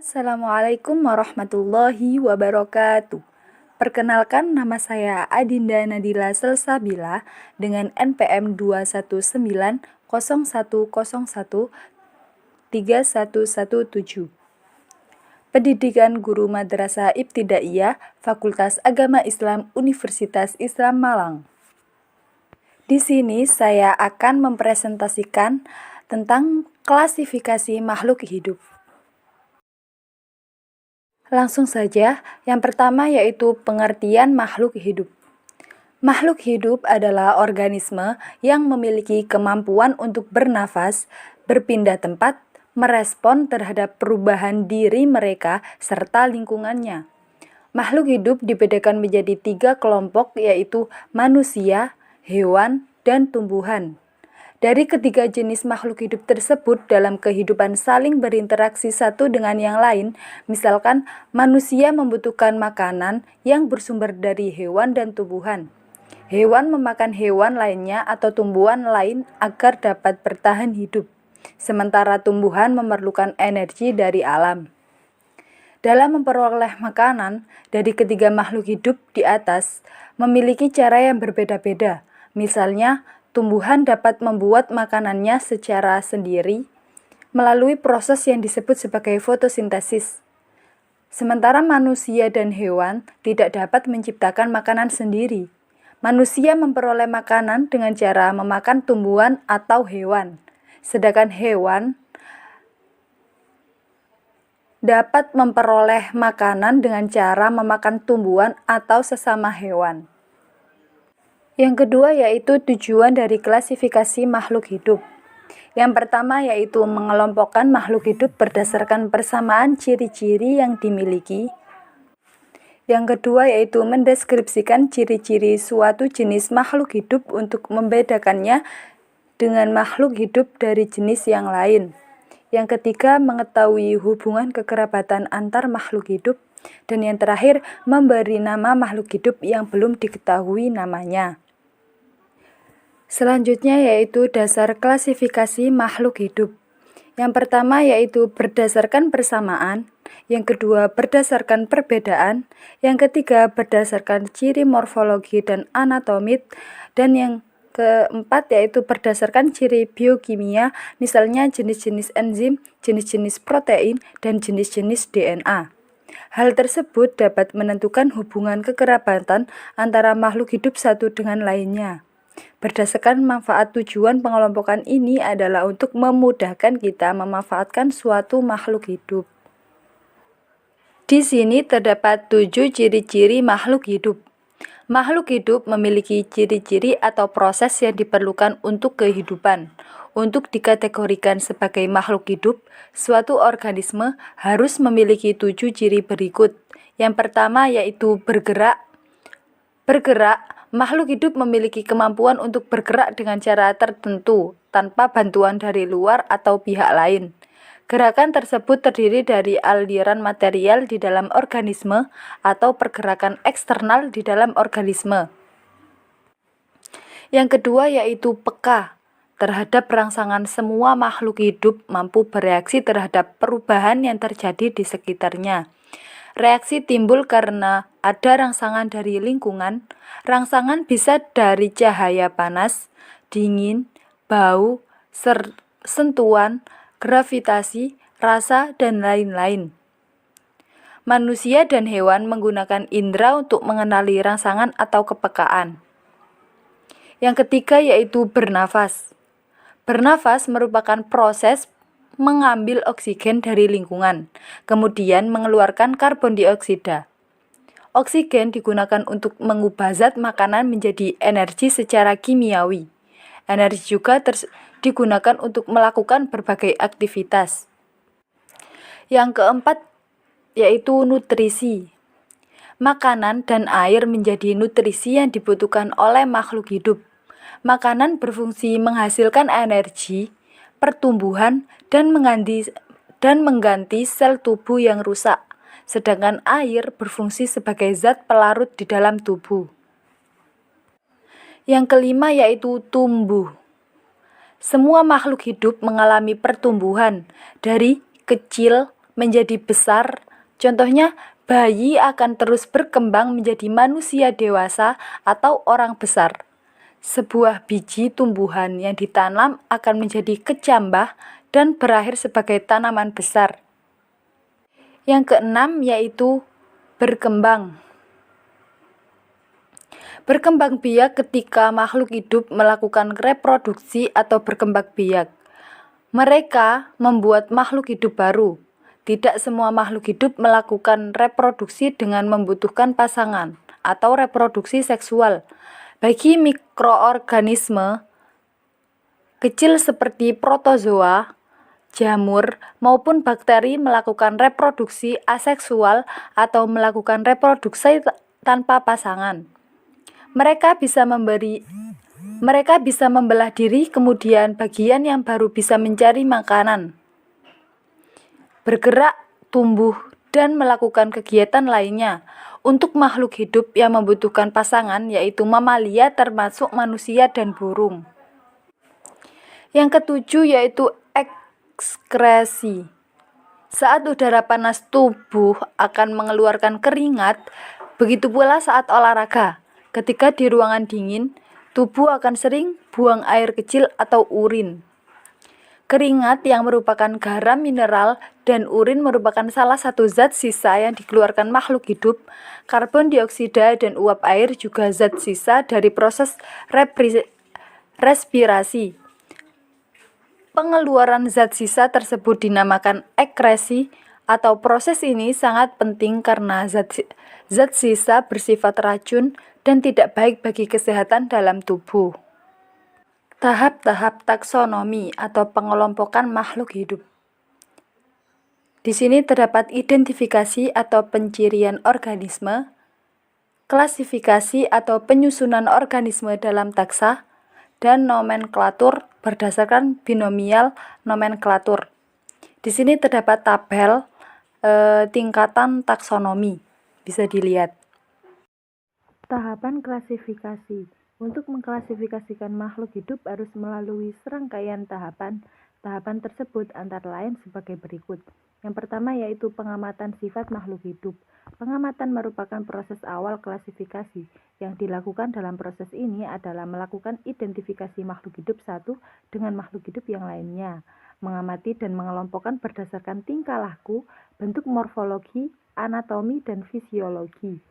Assalamualaikum warahmatullahi wabarakatuh. Perkenalkan, nama saya Adinda Nadila Selsabila dengan NPM 21901013117. Pendidikan Guru Madrasah Ibtidaiyah, Fakultas Agama Islam Universitas Islam Malang. Di sini saya akan mempresentasikan tentang klasifikasi makhluk hidup. Langsung saja, yang pertama yaitu pengertian makhluk hidup. Makhluk hidup adalah organisme yang memiliki kemampuan untuk bernafas, berpindah tempat, merespon terhadap perubahan diri mereka serta lingkungannya. Makhluk hidup dibedakan menjadi 3 kelompok, yaitu manusia, hewan, dan tumbuhan. Dari ketiga jenis makhluk hidup tersebut dalam kehidupan saling berinteraksi satu dengan yang lain. Misalkan manusia membutuhkan makanan yang bersumber dari hewan dan tumbuhan. Hewan memakan hewan lainnya atau tumbuhan lain agar dapat bertahan hidup. Sementara tumbuhan memerlukan energi dari alam. Dalam memperoleh makanan, dari ketiga makhluk hidup di atas memiliki cara yang berbeda-beda. Misalnya, tumbuhan dapat membuat makanannya secara sendiri melalui proses yang disebut sebagai fotosintesis. Sementara manusia dan hewan tidak dapat menciptakan makanan sendiri. Manusia memperoleh makanan dengan cara memakan tumbuhan atau hewan. Sedangkan hewan dapat memperoleh makanan dengan cara memakan tumbuhan atau sesama hewan. Yang kedua yaitu tujuan dari klasifikasi makhluk hidup. Yang pertama yaitu mengelompokkan makhluk hidup berdasarkan persamaan ciri-ciri yang dimiliki. Yang kedua yaitu mendeskripsikan ciri-ciri suatu jenis makhluk hidup untuk membedakannya dengan makhluk hidup dari jenis yang lain. Yang ketiga, mengetahui hubungan kekerabatan antar makhluk hidup. Dan yang terakhir, memberi nama makhluk hidup yang belum diketahui namanya. Selanjutnya yaitu dasar klasifikasi makhluk hidup. Yang pertama yaitu berdasarkan persamaan, yang kedua berdasarkan perbedaan, yang ketiga berdasarkan ciri morfologi dan anatomik, dan yang keempat yaitu berdasarkan ciri biokimia, misalnya jenis-jenis enzim, jenis-jenis protein, dan jenis-jenis DNA. Hal tersebut dapat menentukan hubungan kekerabatan antara makhluk hidup satu dengan lainnya. Berdasarkan manfaat, tujuan pengelompokan ini adalah untuk memudahkan kita memanfaatkan suatu makhluk hidup. Di sini terdapat 7 ciri-ciri makhluk hidup. Makhluk hidup memiliki ciri-ciri atau proses yang diperlukan untuk kehidupan. Untuk dikategorikan sebagai makhluk hidup, suatu organisme harus memiliki 7 ciri berikut. Yang pertama yaitu bergerak. Makhluk hidup memiliki kemampuan untuk bergerak dengan cara tertentu, tanpa bantuan dari luar atau pihak lain. Gerakan tersebut terdiri dari aliran material di dalam organisme atau pergerakan eksternal di dalam organisme. Yang kedua yaitu peka terhadap rangsangan. Semua makhluk hidup mampu bereaksi terhadap perubahan yang terjadi di sekitarnya. Reaksi timbul karena ada rangsangan dari lingkungan. Rangsangan bisa dari cahaya panas, dingin, bau, sentuhan, gravitasi, rasa, dan lain-lain. Manusia dan hewan menggunakan indera untuk mengenali rangsangan atau kepekaan. Yang ketiga yaitu bernafas. Bernafas merupakan proses mengambil oksigen dari lingkungan, kemudian mengeluarkan karbon dioksida. Oksigen digunakan untuk mengubah zat makanan menjadi energi secara kimiawi. Energi juga digunakan untuk melakukan berbagai aktivitas. Yang keempat yaitu nutrisi. Makanan dan air menjadi nutrisi yang dibutuhkan oleh makhluk hidup. Makanan berfungsi menghasilkan energi, pertumbuhan, dan mengganti sel tubuh yang rusak. Sedangkan air berfungsi sebagai zat pelarut di dalam tubuh. Yang kelima yaitu tumbuh. Semua makhluk hidup mengalami pertumbuhan dari kecil, menjadi besar. Contohnya, bayi akan terus berkembang menjadi manusia dewasa atau orang besar. Sebuah biji tumbuhan yang ditanam akan menjadi kecambah dan berakhir sebagai tanaman besar. Yang keenam yaitu berkembang. Berkembang biak ketika makhluk hidup melakukan reproduksi atau berkembang biak. Mereka membuat makhluk hidup baru. Tidak semua makhluk hidup melakukan reproduksi dengan membutuhkan pasangan atau reproduksi seksual. Bagi mikroorganisme kecil seperti protozoa, jamur, maupun bakteri melakukan reproduksi aseksual atau melakukan reproduksi tanpa pasangan. Mereka bisa membelah diri, kemudian bagian yang baru bisa mencari makanan, bergerak, tumbuh, dan melakukan kegiatan lainnya. Untuk makhluk hidup yang membutuhkan pasangan, yaitu mamalia termasuk manusia dan burung. Yang ketujuh yaitu ekskresi. Saat udara panas, tubuh akan mengeluarkan keringat, begitu pula saat olahraga. Ketika di ruangan dingin, tubuh akan sering buang air kecil atau urin. Keringat yang merupakan garam mineral dan urin merupakan salah satu zat sisa yang dikeluarkan makhluk hidup. Karbon dioksida dan uap air juga zat sisa dari proses respirasi. Pengeluaran zat sisa tersebut dinamakan ekskresi atau proses ini sangat penting karena zat sisa bersifat racun dan tidak baik bagi kesehatan dalam tubuh. Tahap-tahap taksonomi atau pengelompokan makhluk hidup. Di sini terdapat identifikasi atau pencirian organisme, klasifikasi atau penyusunan organisme dalam taksa, dan nomenklatur berdasarkan binomial nomenklatur. Di sini terdapat tabel tingkatan taksonomi, bisa dilihat. Tahapan klasifikasi. Untuk mengklasifikasikan makhluk hidup harus melalui serangkaian tahapan. Tahapan tersebut antara lain sebagai berikut. Yang pertama yaitu pengamatan sifat makhluk hidup. Pengamatan merupakan proses awal klasifikasi. Yang dilakukan dalam proses ini adalah melakukan identifikasi makhluk hidup satu dengan makhluk hidup yang lainnya. Mengamati dan mengelompokkan berdasarkan tingkah laku, bentuk morfologi, anatomi, dan fisiologi.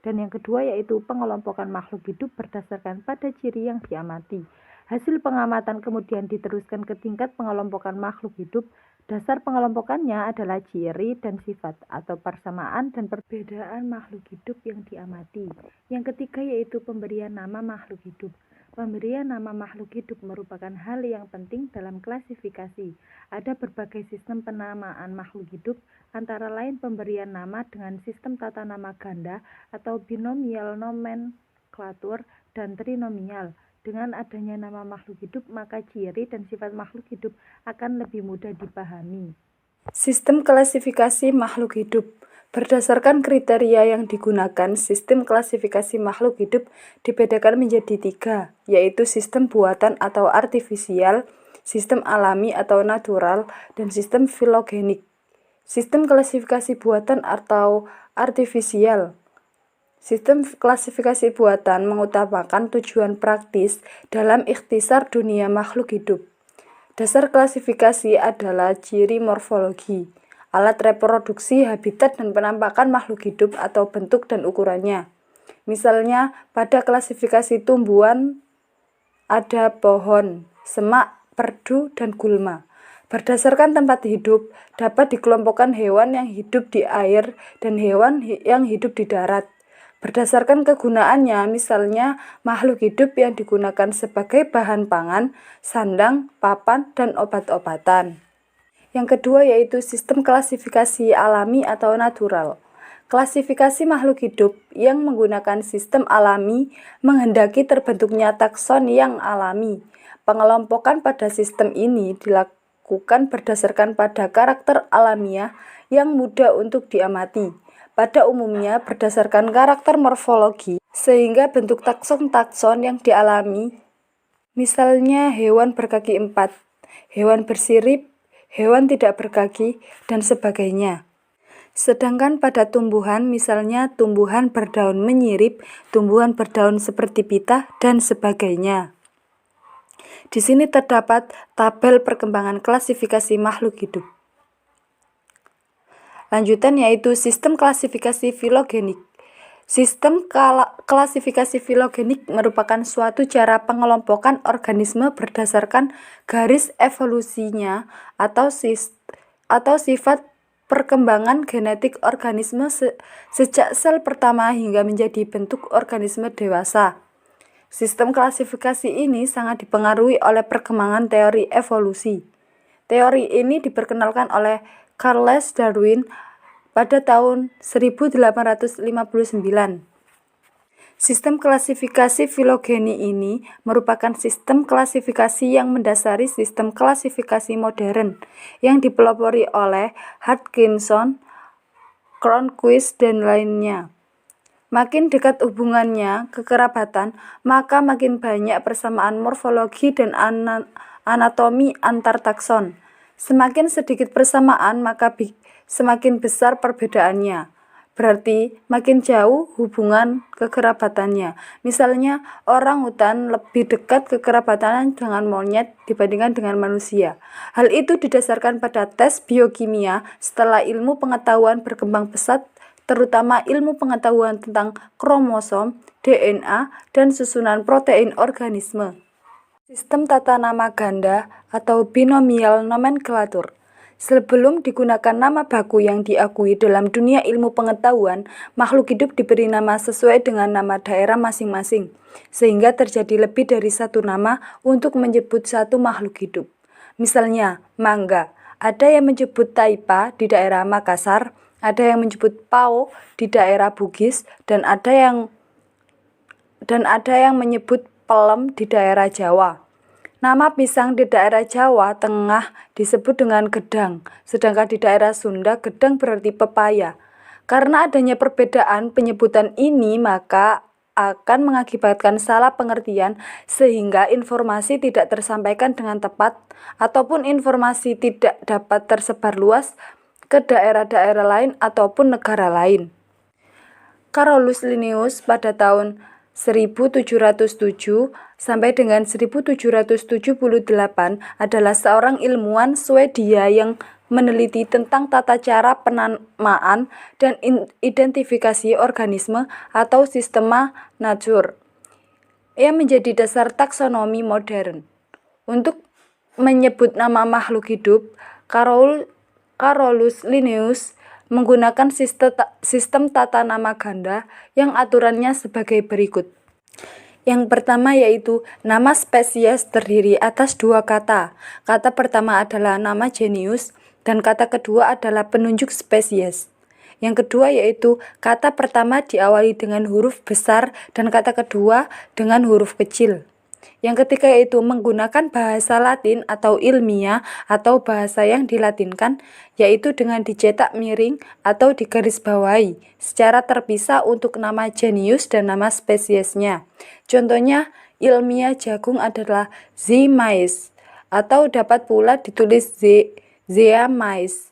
Dan yang kedua yaitu pengelompokan makhluk hidup berdasarkan pada ciri yang diamati. Hasil pengamatan kemudian diteruskan ke tingkat pengelompokan makhluk hidup. Dasar pengelompokannya adalah ciri dan sifat atau persamaan dan perbedaan makhluk hidup yang diamati. Yang ketiga yaitu pemberian nama makhluk hidup. Pemberian nama makhluk hidup merupakan hal yang penting dalam klasifikasi. Ada berbagai sistem penamaan makhluk hidup, antara lain pemberian nama dengan sistem tata nama ganda atau binomial nomenklatur dan trinomial. Dengan adanya nama makhluk hidup, maka ciri dan sifat makhluk hidup akan lebih mudah dipahami. Sistem klasifikasi makhluk hidup. Berdasarkan kriteria yang digunakan, sistem klasifikasi makhluk hidup dibedakan menjadi 3, yaitu sistem buatan atau artifisial, sistem alami atau natural, dan sistem filogenik. Sistem klasifikasi buatan atau artifisial. Sistem klasifikasi buatan mengutamakan tujuan praktis dalam ikhtisar dunia makhluk hidup. Dasar klasifikasi adalah ciri morfologi, alat reproduksi, habitat, dan penampakan makhluk hidup atau bentuk dan ukurannya. Misalnya, pada klasifikasi tumbuhan ada pohon, semak, perdu, dan gulma. Berdasarkan tempat hidup, dapat dikelompokkan hewan yang hidup di air dan hewan yang hidup di darat. Berdasarkan kegunaannya, misalnya makhluk hidup yang digunakan sebagai bahan pangan, sandang, papan, dan obat-obatan. Yang kedua yaitu sistem klasifikasi alami atau natural. Klasifikasi makhluk hidup yang menggunakan sistem alami menghendaki terbentuknya takson yang alami. Pengelompokan pada sistem ini dilakukan berdasarkan pada karakter alamiah yang mudah untuk diamati. Pada umumnya berdasarkan karakter morfologi, sehingga bentuk takson-takson yang dialami, misalnya hewan berkaki 4, hewan bersirip, hewan tidak berkaki, dan sebagainya. Sedangkan pada tumbuhan, misalnya tumbuhan berdaun menyirip, tumbuhan berdaun seperti pita, dan sebagainya. Di sini terdapat tabel perkembangan klasifikasi makhluk hidup. Lanjutan yaitu sistem klasifikasi filogenik. Sistem klasifikasi filogenik merupakan suatu cara pengelompokan organisme berdasarkan garis evolusinya atau sifat perkembangan genetik organisme sejak sel pertama hingga menjadi bentuk organisme dewasa. Sistem klasifikasi ini sangat dipengaruhi oleh perkembangan teori evolusi. Teori ini diperkenalkan oleh Charles Darwin pada tahun 1859. Sistem klasifikasi filogeni ini merupakan sistem klasifikasi yang mendasari sistem klasifikasi modern yang dipelopori oleh Hodgkinson, Cronquist, dan lainnya. Makin dekat hubungannya kekerabatan, maka makin banyak persamaan morfologi dan anatomi antar takson. Semakin sedikit persamaan, maka semakin besar perbedaannya. Berarti makin jauh hubungan kekerabatannya. Misalnya, orang hutan lebih dekat kekerabatannya dengan monyet dibandingkan dengan manusia. Hal itu didasarkan pada tes biokimia setelah ilmu pengetahuan berkembang pesat, terutama ilmu pengetahuan tentang kromosom, DNA, dan susunan protein organisme. Sistem tata nama ganda atau binomial nomenklatur. Sebelum digunakan nama baku yang diakui dalam dunia ilmu pengetahuan, makhluk hidup diberi nama sesuai dengan nama daerah masing-masing, sehingga terjadi lebih dari satu nama untuk menyebut satu makhluk hidup. Misalnya, mangga, ada yang menyebut taipa di daerah Makassar, ada yang menyebut pao di daerah Bugis, dan ada yang menyebut pelem di daerah Jawa. Nama pisang di daerah Jawa Tengah disebut dengan gedang, sedangkan di daerah Sunda gedang berarti pepaya. Karena adanya perbedaan penyebutan ini, maka akan mengakibatkan salah pengertian sehingga informasi tidak tersampaikan dengan tepat ataupun informasi tidak dapat tersebar luas ke daerah-daerah lain ataupun negara lain. Carolus Linnaeus pada tahun 1707 sampai dengan 1778 adalah seorang ilmuwan Swedia yang meneliti tentang tata cara penamaan dan identifikasi organisme atau sistema natur yang menjadi dasar taksonomi modern. Untuk menyebut nama makhluk hidup, Carolus Linnaeus menggunakan sistem tata nama ganda yang aturannya sebagai berikut. Yang pertama yaitu nama spesies terdiri atas dua kata. Kata pertama adalah nama jenius dan kata kedua adalah penunjuk spesies. Yang kedua yaitu kata pertama diawali dengan huruf besar dan kata kedua dengan huruf kecil. Yang ketiga yaitu menggunakan bahasa Latin atau ilmiah atau bahasa yang dilatinkan, yaitu dengan dicetak miring atau digarisbawahi secara terpisah untuk nama jenius dan nama spesiesnya. Contohnya, ilmiah jagung adalah Z. mais atau dapat pula ditulis Zea mais.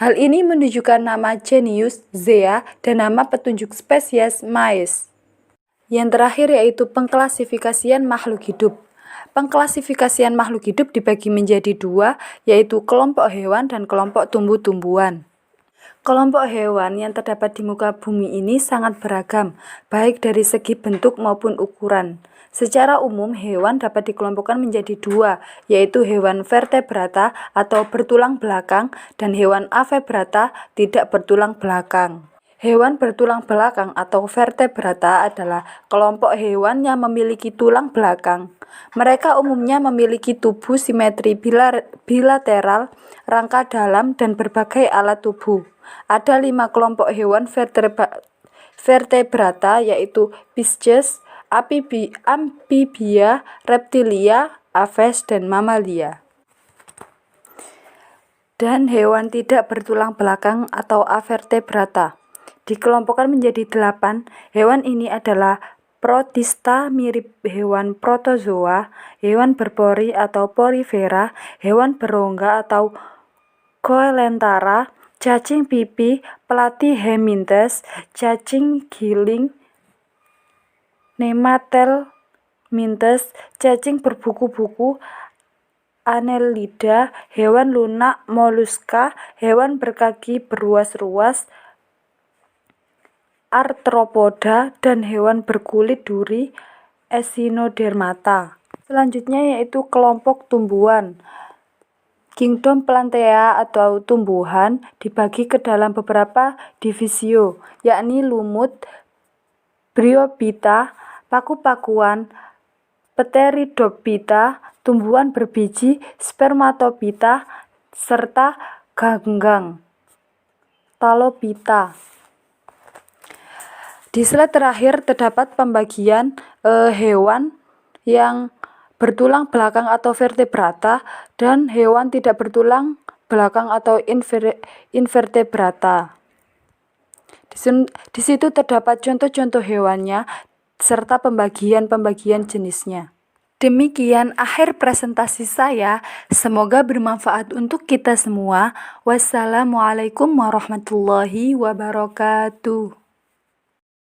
Hal ini menunjukkan nama jenius Zea dan nama petunjuk spesies mais. Yang terakhir yaitu pengklasifikasian makhluk hidup. Pengklasifikasian makhluk hidup dibagi menjadi dua, yaitu kelompok hewan dan kelompok tumbuh-tumbuhan. Kelompok hewan yang terdapat di muka bumi ini sangat beragam, baik dari segi bentuk maupun ukuran. Secara umum, hewan dapat dikelompokkan menjadi dua, yaitu hewan vertebrata atau bertulang belakang dan hewan avebrata tidak bertulang belakang. Hewan bertulang belakang atau vertebrata adalah kelompok hewan yang memiliki tulang belakang. Mereka umumnya memiliki tubuh simetri bilateral, rangka dalam, dan berbagai alat tubuh. Ada 5 kelompok hewan vertebrata yaitu Pisces, Amphibia, Reptilia, Aves, dan Mamalia. Dan hewan tidak bertulang belakang atau avertebrata dikelompokkan menjadi 8. Hewan ini adalah protista mirip hewan protozoa, hewan berpori atau porifera, hewan berongga atau Coelentera, cacing pipih Platyhelminthes, cacing giling Nemathelminthes, cacing berbuku-buku Annelida, hewan lunak Mollusca, hewan berkaki beruas-ruas Arthropoda, dan hewan berkulit duri Echinodermata. Selanjutnya yaitu kelompok tumbuhan. Kingdom Plantae atau tumbuhan dibagi ke dalam beberapa divisio, yakni lumut, Bryophyta, paku-pakuan, Pteridophyta, tumbuhan berbiji, Spermatophyta, serta ganggang, Ptalophyta. Di slide terakhir terdapat pembagian hewan yang bertulang belakang atau vertebrata dan hewan tidak bertulang belakang atau invertebrata. Di situ terdapat contoh-contoh hewannya serta pembagian-pembagian jenisnya. Demikian akhir presentasi saya. Semoga bermanfaat untuk kita semua. Wassalamualaikum warahmatullahi wabarakatuh.